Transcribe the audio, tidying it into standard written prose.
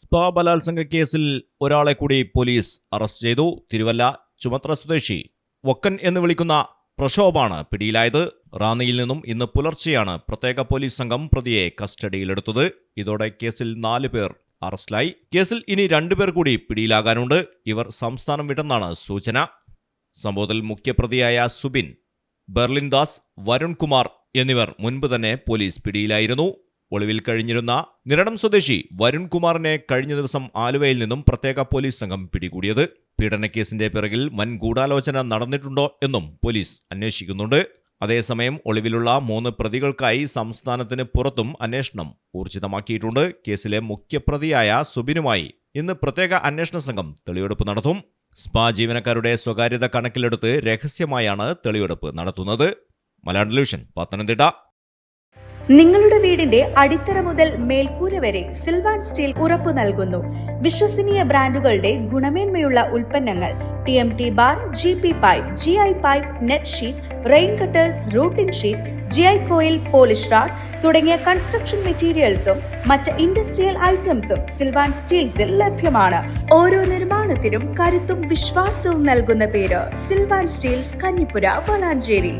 Spa ബലാത്സംഗ കേസിൽ ഒരാളെ കൂടി പോലീസ് അറസ്റ്റ് ചെയ്തു. തിരുവല്ല ചുമത്ര സ്വദേശി വക്കൻ എന്ന് വിളിക്കുന്ന പ്രക്ഷോഭാണ് പിടിയിലായത്. റാന്നിയിൽ നിന്നും ഇന്ന് പുലർച്ചെയാണ് പ്രത്യേക പോലീസ് സംഘം പ്രതിയെ കസ്റ്റഡിയിലെടുത്തത്. ഇതോടെ കേസിൽ 4 പേർ അറസ്റ്റിലായി. കേസിൽ ഇനി 2 പേർ കൂടി പിടിയിലാകാനുണ്ട്. ഇവർ സംസ്ഥാനം വിട്ടെന്നാണ് സൂചന. സംഭവത്തിൽ മുഖ്യപ്രതിയായ സുബിൻ, ബെർലിൻ ദാസ്, വരുൺ കുമാർ എന്നിവർ മുൻപ് തന്നെ പോലീസ് പിടിയിലായിരുന്നു. ഒളിവിൽ കഴിഞ്ഞിരുന്ന നിരണം സ്വദേശി വരുൺ കുമാറിനെ കഴിഞ്ഞ ദിവസം ആലുവയിൽ നിന്നും പ്രത്യേക പോലീസ് സംഘം പിടികൂടിയത്. പീഡനക്കേസിന്റെ പിറകിൽ വൻ ഗൂഢാലോചന നടന്നിട്ടുണ്ടോ എന്നും പോലീസ് അന്വേഷിക്കുന്നുണ്ട്. അതേസമയം ഒളിവിലുള്ള 3 പ്രതികൾക്കായി സംസ്ഥാനത്തിന് പുറത്തും അന്വേഷണം ഊർജിതമാക്കിയിട്ടുണ്ട്. കേസിലെ മുഖ്യപ്രതിയായ സുബിനുമായി ഇന്ന് പ്രത്യേക അന്വേഷണ സംഘം തെളിവെടുപ്പ് നടത്തും. സ്പാ ജീവനക്കാരുടെ സ്വകാര്യത കണക്കിലെടുത്ത് രഹസ്യമായാണ് തെളിവെടുപ്പ് നടത്തുന്നത്. മലയാളം ടെലിവിഷൻ, പത്തനംതിട്ട. നിങ്ങളുടെ വീടിന്റെ അടിത്തറ മുതൽ മേൽക്കൂര വരെ സിൽവാൻ സ്റ്റീൽ ഉറപ്പു നൽകുന്നു. വിശ്വസനീയ ബ്രാൻഡുകളുടെ ഗുണമേന്മയുള്ള ഉൽപ്പന്നങ്ങൾ TMT bar, GP pipe, GI pipe, net sheet, rain cutters, routing sheet, GI coil, polish RAD തുടങ്ങിയ കൺസ്ട്രക്ഷൻ മെറ്റീരിയൽസും മറ്റ് ഇൻഡസ്ട്രിയൽ ഐറ്റംസും സിൽവാൻ സ്റ്റീൽസിൽ ലഭ്യമാണ്. ഓരോ നിർമ്മാണത്തിനും കരുത്തും വിശ്വാസവും നൽകുന്ന പേര് സിൽവാൻ സ്റ്റീൽസ്, കഞ്ഞിപ്പുര, വളാഞ്ചേരി.